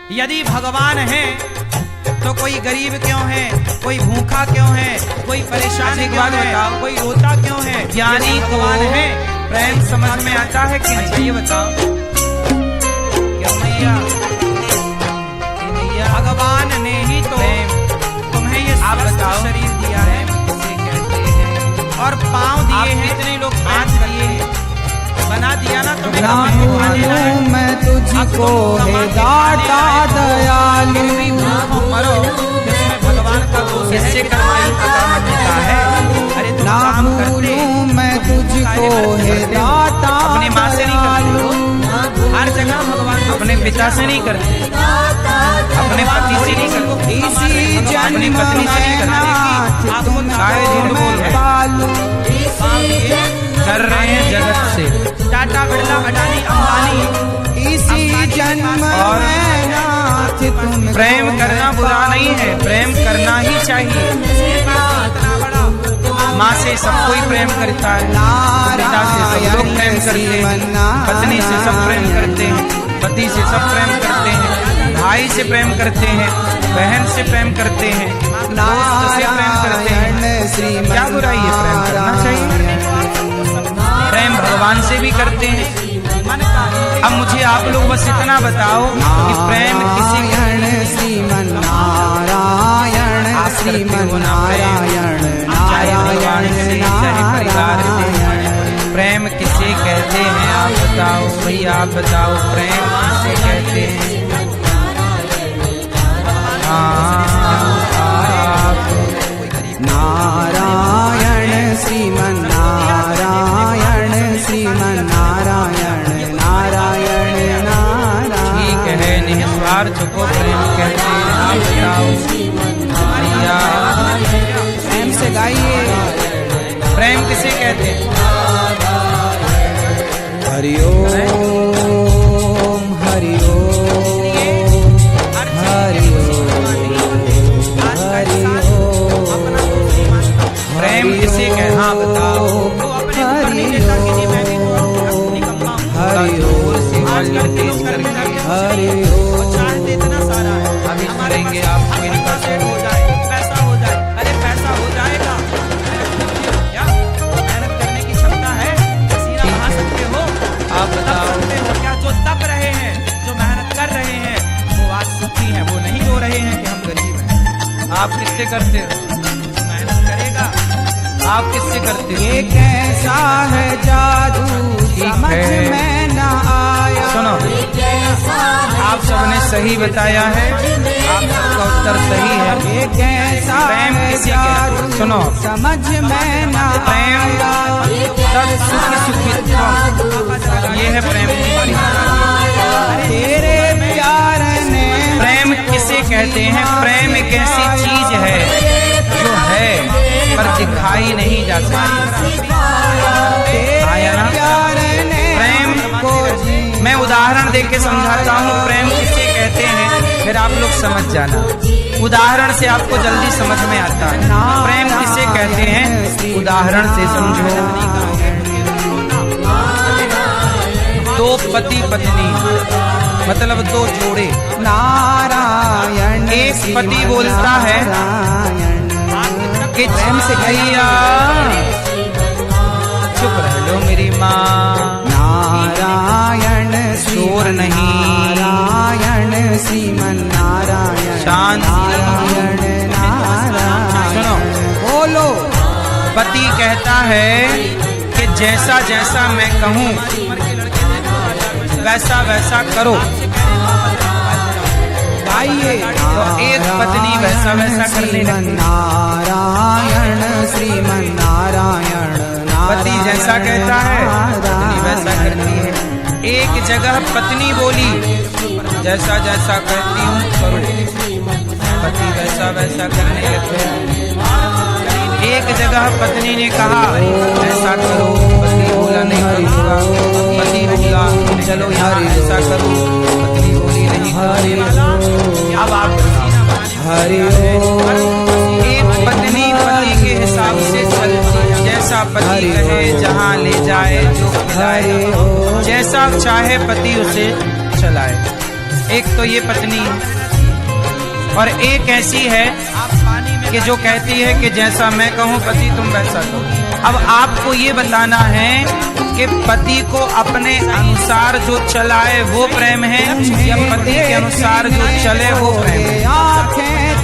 यदि भगवान है तो कोई गरीब क्यों है, कोई भूखा क्यों है, कोई परेशान क्यों है, कोई रोता क्यों है? ज्ञानी भगवान है, प्रेम समझ में आता है कि नहीं? ये बताओ क्या मैया? भगवान ने ही तो तुम्हें ये शरीर दिया है और पाँव दिए हैं, इतने लोग हाथ दिए हैं, बना दिया ना तुम्हें। मैं तुझको है दाता दयालु, मरो जिसमें भगवान का दोष किससे करवाई पता है। अरे तुम काम करते, मैं तुझको है दाता अपने माँ से नहीं करते, हर जगह भगवान अपने पिता से नहीं करते, अपने पति से नहीं करते, इसी अपनी पत्नी से नहीं करते। आप कर रहे हैं जगत से, टाटा बिरला अडानी अंबानी, इसी जन्म और तुम प्रेम करना बुरा नहीं है, प्रेम करना ही चाहिए। माँ से सब कोई प्रेम करता है, पिता से सब लोग प्रेम करते हैं, पत्नी से सब प्रेम करते हैं, पति से सब प्रेम करते हैं, भाई से प्रेम करते हैं, बहन से प्रेम करते हैं, दोस्त से प्रेम करते हैं। क्या बुराई है? प्रेम करना चाहिए। प्रेम भगवान से भी करते हैं। अब मुझे आप लोग बस इतना बताओ कि प्रेम किसी श्रीमन नारायण श्रीमन नारायण नारायण नारायण प्रेम किसे कहते हैं? आप बताओ भाई, आप बताओ प्रेम किसे कहते हैं? नारायण श्रीमन नारायण श्रीमन नारायण नारायण नारायण। ठीक है, निस्वार्थ को प्रेम कहते हैं। आप बताओ भैया, प्रेम से गाइए। प्रेम किसे कहते हैं? हरि ओम हरि ओम हरि ओम हरि ओम। प्रेम किसे कहते? हाँ बताओ। हरि ओम हरि ओम हरि ओम। इतना सारा है, अभी सुनेंगे आपको इनका हो जाए, पैसा हो जाए। अरे पैसा हो जाएगा, क्या मेहनत करने की क्षमता है? पसीना बहा सकते हो, आप बताओ क्या? जो तप रहे हैं, जो मेहनत कर रहे हैं, वो आज सुखी हैं, वो नहीं रो रहे हैं कि हम गरीब हैं। आप किससे करते हो? मेहनत करेगा। आप किससे करते हो? ये कैसा है जादू समझ में न आया। सुनो, आप सबने सही बताया है, आप सबका उत्तर सही है। ये कैसा प्रेम है किसी जादू के? सुनो, समझ में न प्रेम तब सुखी, ये है प्रेम की परिभाषा। तेरे प्यार ने। प्रेम किसे कहते हैं? प्रेम एक ऐसी चीज है जो है पर दिखाई नहीं जा सकती। आया ना? प्रेम को मैं उदाहरण देके समझाता हूँ प्रेम किसे कहते हैं, फिर आप लोग समझ जाना। उदाहरण से आपको जल्दी समझ में आता है प्रेम किसे कहते हैं। उदाहरण से समझो, दो पति पत्नी, मतलब दो जोड़े। नारायण एक पति बोलता है कि प्रेम से भैया चुप रह लो मेरी माँ, नारायण शोर नहीं, नारायण श्रीमन नारायण शांत नारायण नारायण। सुनो, बोलो। पति कहता है कि जैसा जैसा मैं कहूँ वैसा वैसा करो। गाइए। तो एक पत्नी वैसा वैसा करने लगती। नारायण श्रीमन नारायण पति जैसा कहता है पत्नी वैसा करती है। एक जगह पत्नी बोली जैसा जैसा कहती हूँ करो, पति वैसा वैसा करने लगते हैं। एक जगह पत्नी ने कहा ऐसा करो, पति बोला नहीं करूँगा। पति बोला चलो यार ऐसा करो, पत्नी बोली नहीं करूँगा। अब आप हरि एक पत्नी पति के हिसाब से चलती, जैसा पति कहे जहाँ ले जाए जो खिलाए, जैसा चाहे पति उसे चलाए। एक तो ये पत्नी है और एक ऐसी है कि जो कहती है कि जैसा मैं कहूँ पति तुम वैसा कहो। अब आपको ये बताना है कि पति को अपने अनुसार जो चलाए वो प्रेम है या पति के अनुसार जो चले वो प्रेम है।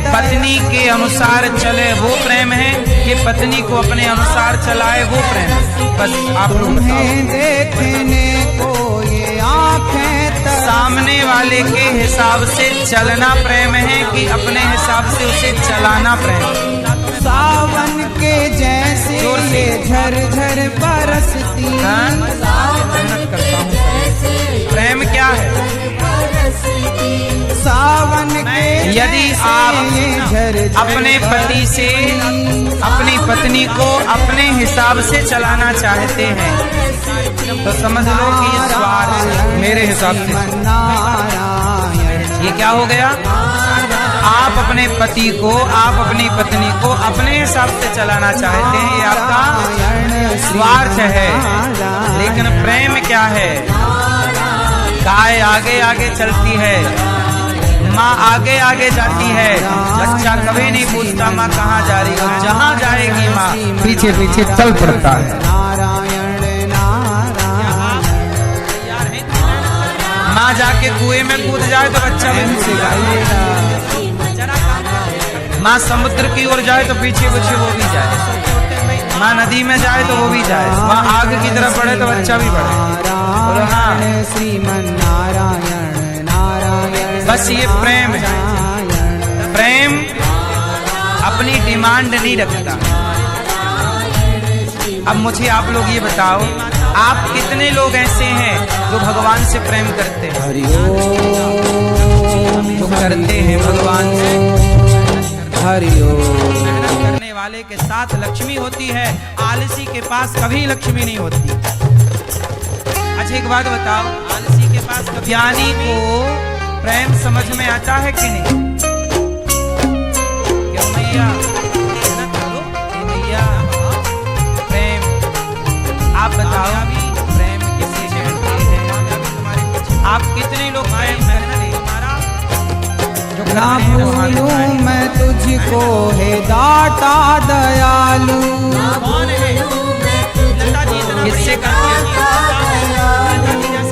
पत्नी के अनुसार चले वो प्रेम है कि पत्नी को अपने अनुसार चलाए वो प्रेम है। बस आप लोग देखने को ये आँखें सामने वाले के हिसाब से चलना प्रेम है कि अपने हिसाब से उसे चलाना प्रेम है। सावन के जैसे ये झरझर बरसती। मेहनत करता हूँ। प्रेम क्या है? सावन के यदि आप अपने पति से अपनी पत्नी को अपने हिसाब से चलाना चाहते हैं तो समझ लो कि ये स्वार्थ मेरे हिसाब से। ये क्या हो गया? आप अपने पति को आप अपनी पत्नी को अपने हिसाब से चलाना चाहते हैं, ये आपका स्वार्थ है। लेकिन प्रेम क्या है? गाय आगे आगे चलती है, माँ आगे आगे जाती है, बच्चा कभी नहीं पूछता माँ कहाँ जा रही हो, जहाँ जाएगी माँ पीछे पीछे चल पड़ता है। माँ जाके कुएं में कूद जाए तो बच्चा भी कूदेगा। माँ समुद्र की ओर जाए तो पीछे पीछे वो भी जाए। माँ नदी में जाए तो वो भी जाए। माँ आग की तरफ बढ़े तो बच्चा भी बढ़े। बोलो हाँ। श्रीमन नारायण नारायण। बस ये प्रेम है। प्रेम अपनी डिमांड नहीं रखता। अब मुझे आप लोग ये बताओ, आप कितने लोग ऐसे हैं जो भगवान से प्रेम करते हैं? जो करते हैं भगवान से। मेहनत करने वाले के साथ लक्ष्मी होती है, आलसी के पास कभी लक्ष्मी नहीं होती। अच्छा एक बात बताओ, आलसी के पास ज्ञानी को प्रेम समझ में आता है कि नहीं? क्यों मैया? मेहनत करो मैया। प्रेम आप बताओ, प्रेम किसे कहते हैं? आप कितने लोग प्रेम करते हैं? ना भूलूं मैं तुझको है दाता दयालु। किससे करते हैं?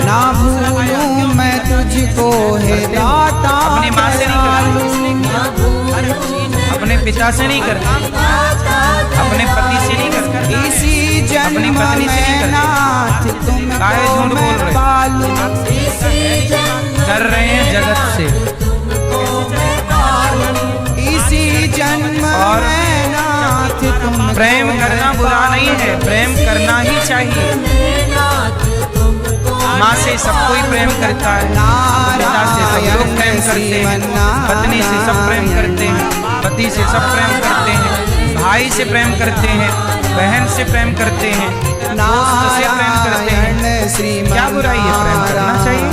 ना भूलूं मैं तुझको है दाता अपनी माँ से नहीं करते, अपने पिता से नहीं करते, अपने पति से नहीं करते, इसी जन्म अपनी पत्नी से नहीं नाथ करते। तुमको काहे झूठ बोल रहे? कर रहे हैं जगत से। इसी जन्म और में नाथ तुमको प्रेम करना बुरा नहीं है, प्रेम करना ही चाहिए। माँ से सब कोई प्रेम करता है, पिता से सब लोग प्रेम करते हैं, पत्नी से सब प्रेम करते हैं, पति से सब प्रेम करते हैं, भाई से प्रेम करते हैं, बहन से प्रेम करते हैं, दोस्त से प्रेम करते हैं। क्या बुराई है? प्रेम करना चाहिए।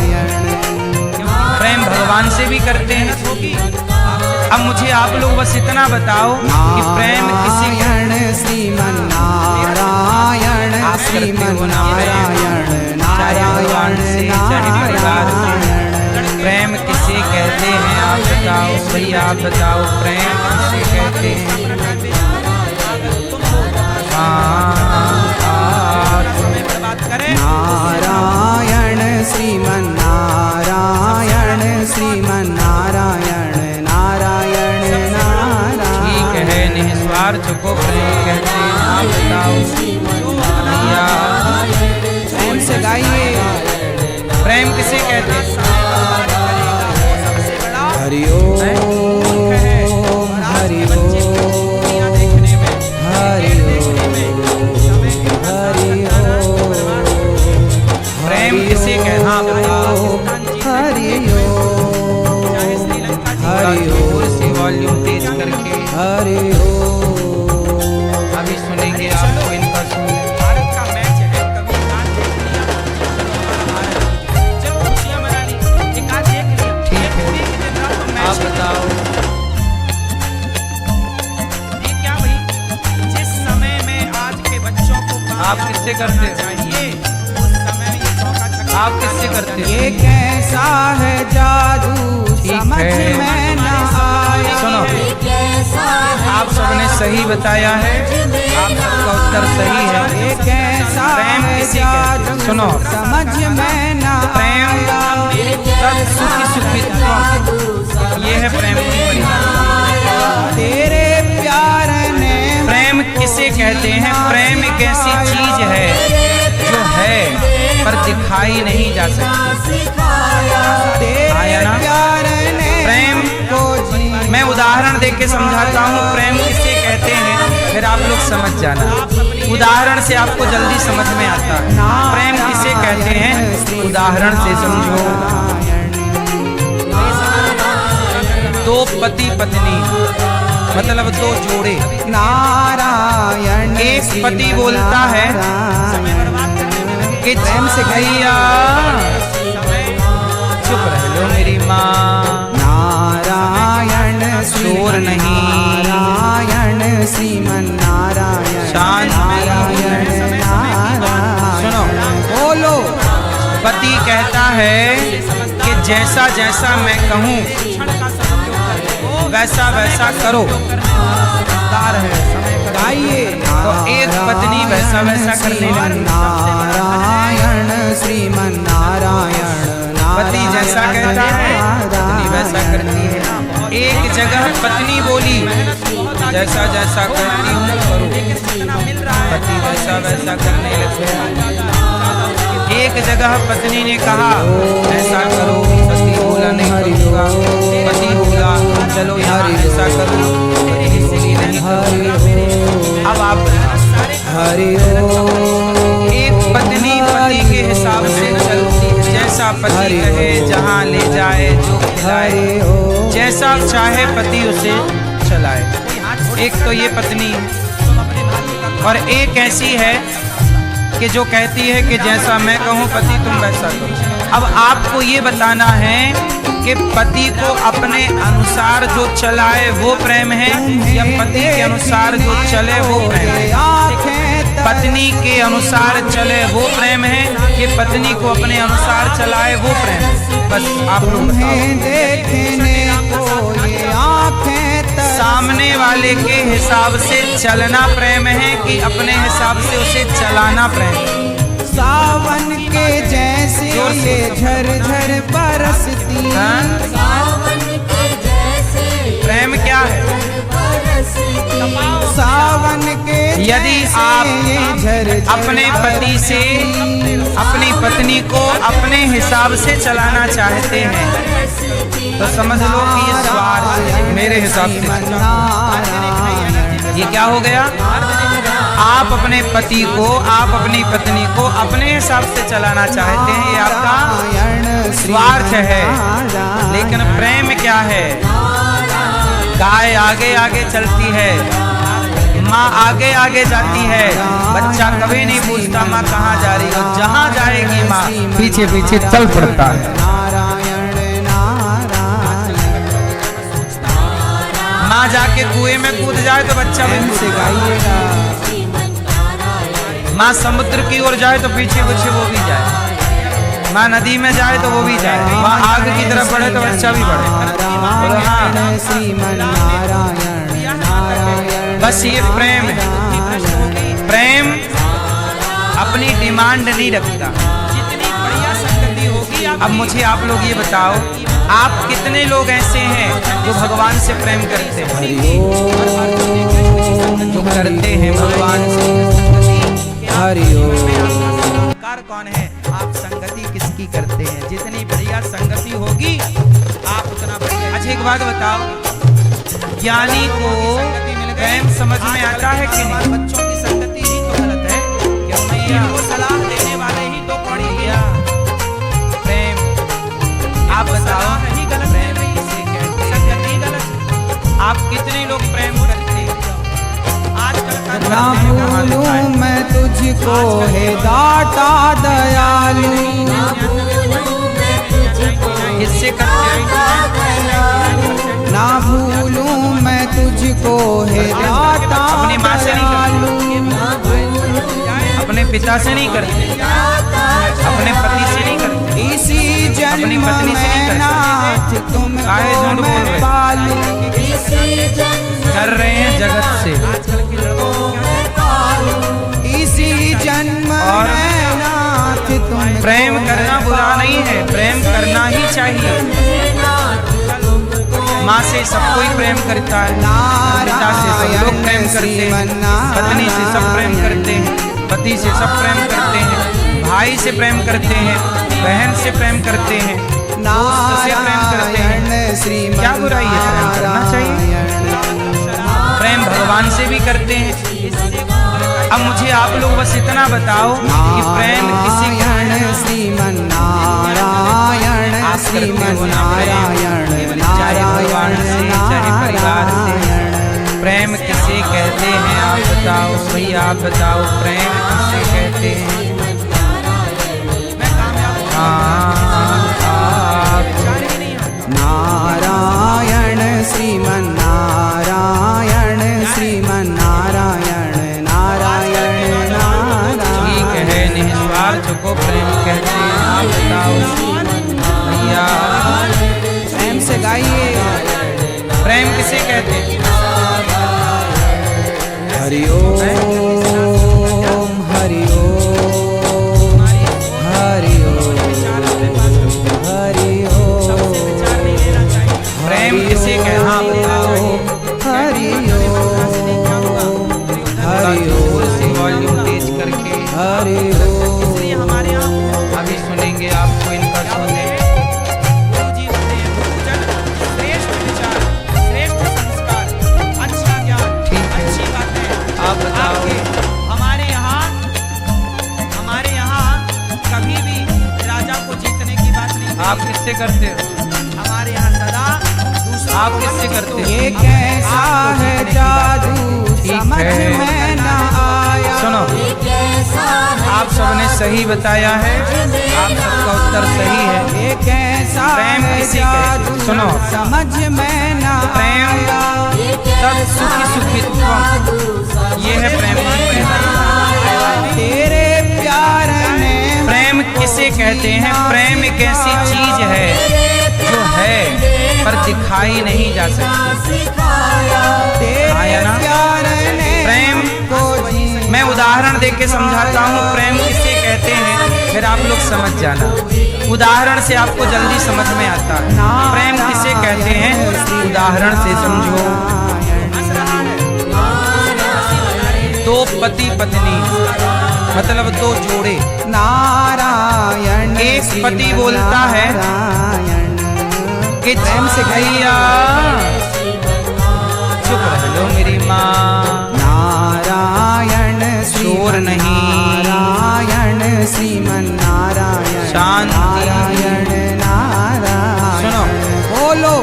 प्रेम भगवान से भी करते हैं। अब मुझे आप लोग बस इतना बताओ कि प्रेम किसे नारायण श्रीमन नारायण श्रीमन नारायण नारायण नारायण। प्रेम किसे कहते हैं? आप बताओ भैया, आप बताओ प्रेम किसे कहते हैं? नारायण श्रीमन नारायण श्रीमन नारायण नारायण नारायण। ठीक है, निस्वार्थ को प्रेम कहते हैं। आप बताओ भैया, कौन से गाइए? प्रेम किसे कहते हैं? हरि ओम हरि ओम हरि ओम हरि ओम। प्रेम किसे कहते हैं? हाँ बताओ। हरि ओम हरि जोर ओम से वॉल्यूम तेज करके हरि ओम। अभी सुनेंगे आपको इनका सुन। भारत का मैच है, कभी कान देख लिया, चलो खुशियां मना ली, एक आज देख लिया, ठीक है। आप बताओ ये क्या भाई? जिस समय में आज के बच्चों को आप किससे करते चाहिए उस समय ये चौका आप किससे करते हो? ये कैसा है जादू समझ है। में न आया। सुनो, आप सबने सही बताया है, आप सबका उत्तर सही है। ये कैसा प्रेम है किसे कहते हैं? जादू सुनो, समझ में न प्रेम तत् सुखी सुखित्वम, ये है प्रेम की परिभाषा। तेरे प्यार ने प्रेम किसे कहते हैं? प्रेम एक ऐसी चीज है जो है पर दिखाई नहीं जा सकती। आया ना? प्रेम को जी मैं उदाहरण देके समझाता हूँ प्रेम किसे कहते हैं, फिर आप लोग समझ जाना। उदाहरण से आपको जल्दी समझ में आता है प्रेम किसे कहते हैं। उदाहरण से समझो, दो पति पत्नी मतलब दो जोड़े, नारायण एक पति बोलता है कि प्रेम से भैया चुप रह लो मेरी माँ, नारायण शोर नहीं, नारायण श्रीमन नारायण शांत नारायण नारायण। सुनो, बोलो। पति कहता है कि जैसा जैसा मैं कहूँ वैसा वैसा करो, गाइए। तो एक पत्नी वैसा वैसा करने लगी। नारायण श्रीमन नारायण पति जैसा कहता है पत्नी वैसा करती है। एक जगह पत्नी बोली जैसा जैसा करती हूँ करो, पति वैसा वैसा करने लगे। एक जगह पत्नी ने कहा ऐसा करो, पति बोला नहीं करूँगा, पति बोला चलो यहाँ ऐसा करो, पत्नी बोली नहीं करूँगा। अब आप हरि एक पत्नी पति के हिसाब से चलती है, जैसा पति कहे जहाँ ले जाए जो खिलाए, जैसा चाहे पति उसे चलाए। एक तो ये पत्नी और एक ऐसी है कि जो कहती है कि जैसा मैं कहूँ पति तुम वैसा करो। अब आपको ये बताना है कि पति को अपने अनुसार जो चलाए वो प्रेम है या पति के अनुसार जो चले वो प्रेम है। पत्नी के अनुसार चले वो प्रेम है कि पत्नी को अपने अनुसार चलाए वो प्रेम है। बस आप लोग देखने को ये आँखें सामने वाले के हिसाब से चलना प्रेम है कि अपने हिसाब से उसे चलाना प्रेम है। सावन के जैसे ये झरझर बरसती। प्रेम क्या है? सावन के यदि आप अपने पति से अपनी पत्नी को अपने हिसाब से चलाना चाहते हैं तो समझ लो कि ये स्वार्थ मेरे हिसाब से ये क्या हो गया? आप अपने पति को आप अपनी पत्नी को अपने हिसाब से चलाना चाहते हैं, ये आपका स्वार्थ है। लेकिन प्रेम क्या है? गाय आगे आगे चलती है, माँ आगे आगे जाती है, बच्चा कभी नहीं पूछता माँ कहाँ जा रही हो, जहाँ जाएगी माँ पीछे पीछे चल पड़ता है। माँ जाके कुएं में कूद जाए तो बच्चा भी से गाइएगा। माँ समुद्र की ओर जाए तो पीछे पीछे वो भी जाए, माँ नदी में जाए तो वो भी जाए, माँ आग की तरफ बढ़े तो बच्चा भी बढ़े। नारायण श्रीमन नारायण नारायण। बस ये प्रेम है। प्रेम अपनी डिमांड नहीं रखता। जितनी बढ़िया संगति होगी। अब मुझे आप लोग ये बताओ, आप कितने लोग ऐसे हैं जो भगवान से प्रेम करते हैं? जो करते हैं भगवान से। कार कौन है? आप संगति किसकी करते हैं? जितनी बढ़िया संगति होगी आप उतना बढ़िया। अच्छा एक बात बताओ, ज्ञानी को प्रेम समझ में आता है कि नहीं? बच्चों की संगति ही तो गलत है। क्यों नहीं? इनको सलाह देने वाले ही तो पढ़ गया। प्रेम आप बताओ, नहीं गलत प्रेम किसे कहते हैं? संगति गलत। आप कितने लोग प्रेम करते हैं? आजकल ना भूलूं मैं तुझको हे दाता दयालु। किससे करते हैं? ना भूलूं मैं तुझको हे दाता अपनी माँ से नहीं करते, अपने पिता से नहीं करते, अपने पति से नहीं करते। जन्म अपनी पत्नी से नहीं में नाथ करता। तुमको काहे झूठ बोल मैं रहे? पालूं, कर रहे हैं जगत से। इसी जन्म और में नाथ तुमको प्रेम करना बुरा नहीं है, प्रेम करना ही चाहिए। माँ से सब कोई प्रेम करता है, पिता से सब लोग प्रेम करते हैं, पत्नी से सब प्रेम करते हैं, पति से सब प्रेम करते हैं, भाई से प्रेम करते हैं, बहन से प्रेम करते हैं, दोस्त से प्रेम करते हैं। क्या बुराई है? प्रेम करना चाहिए। प्रेम भगवान से भी करते हैं। अब मुझे आप लोग बस इतना बताओ कि प्रेम किसी श्रीमन नारायण श्रीमन नारायण नारायण नारायण प्रेम किसे कहते हैं? आप बताओ भैया, आप बताओ प्रेम किसे कहते हैं? नारायण श्रीमन नारायण श्रीमन नारायण नारायण नारायण। ठीक है, निस्वार्थ को प्रेम कहते हैं। आप बताओ भैया, प्रेम से गाइए। प्रेम किसे कहते हैं? हरि ओम हरि ओम हरि ओम हरि ओम। प्रेम किसे कहते हैं? हाँ बताओ। हरि ओम हरि जोर से ओम वॉल्यूम तेज करके हरि ओम। अभी सुनेंगे आपको इनका सुने। ठीक है, आप बताओ। हमारे यहाँ कभी भी राजा को जीतने की बात नहीं। आप किससे करते हो? हमारे यहाँ सदा दूसरों आप किससे करते हो? ये कैसा है जादू समझ है। में न आया। सुनो, आप सबने सही बताया है, आप सबका उत्तर सही है। ये कैसा प्रेम है किसे जादू कहते? सुनो, समझ में न प्रेम आया। तब सुखी सुखित्वम, ये है प्रेम की परिभाषा। तेरे प्यार ने प्रेम किसे कहते हैं? प्रेम एक ऐसी चीज है जो है पर दिखाई नहीं जा सकती। तेरे आया ना? प्यार ने प्रेम को जी मैं उदाहरण देके समझाता हूँ प्रेम किसे कहते हैं, फिर आप लोग समझ जाना। उदाहरण से आपको जल्दी समझ में आता है प्रेम किसे कहते हैं। उदाहरण से समझो। दो पति पत्नी, मतलब दो जोड़े। नारायण एक पति बोलता है कि प्रेम से भैया चुप रह लो मेरी माँ, नारायण शोर नहीं, नारायण श्रीमन नारायण शांति। नारायण नारायण। सुनो, बोलो।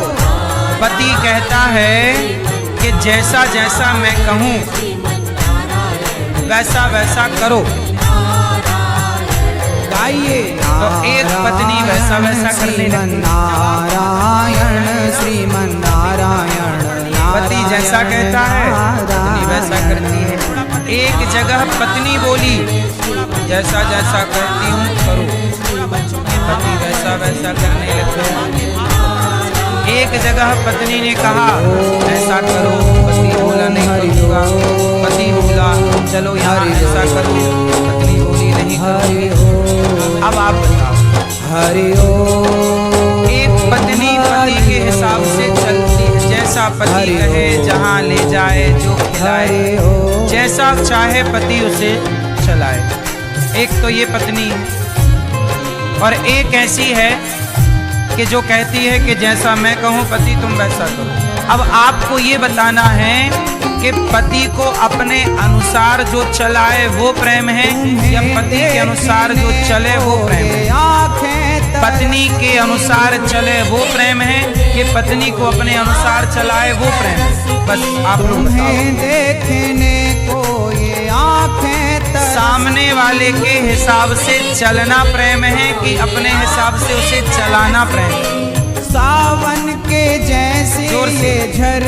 पति कहता है कि जैसा जैसा मैं कहूँ वैसा वैसा करो, गाइए। तो एक पत्नी वैसा वैसा करने लगती। नारायण श्रीमन नारायण पति जैसा कहता है पत्नी वैसा करती है। एक जगह पत्नी बोली जैसा जैसा करती हूँ करो, पति वैसा वैसा करने लगते हैं। एक जगह पत्नी ने कहा ऐसा करो, पति बोला नहीं करूँगा। पति बोला चलो यहाँ ऐसा करो, पत्नी बोली नहीं करूँगी। अब आप बताओ। हरि ओम। एक पत्नी पति के हिसाब से चलती है, जैसा पति कहे जहाँ ले जाए जो खिलाए, जैसा चाहे पति उसे चलाए। एक तो ये पत्नी है, और एक ऐसी है कि जो कहती है कि जैसा मैं कहूँ पति तुम वैसा करो। अब आपको ये बताना है कि पति को अपने अनुसार जो चलाए वो प्रेम है या पति के अनुसार जो चले वो प्रेम है। पत्नी के अनुसार चले वो प्रेम है कि पत्नी को अपने अनुसार चलाए वो प्रेम है। बस आप लोग बताओ। देखने को ये आँखें सामने वाले के हिसाब से चलना प्रेम है कि अपने हिसाब से उसे चलाना प्रेम है। सावन के जैसे जोर से। झर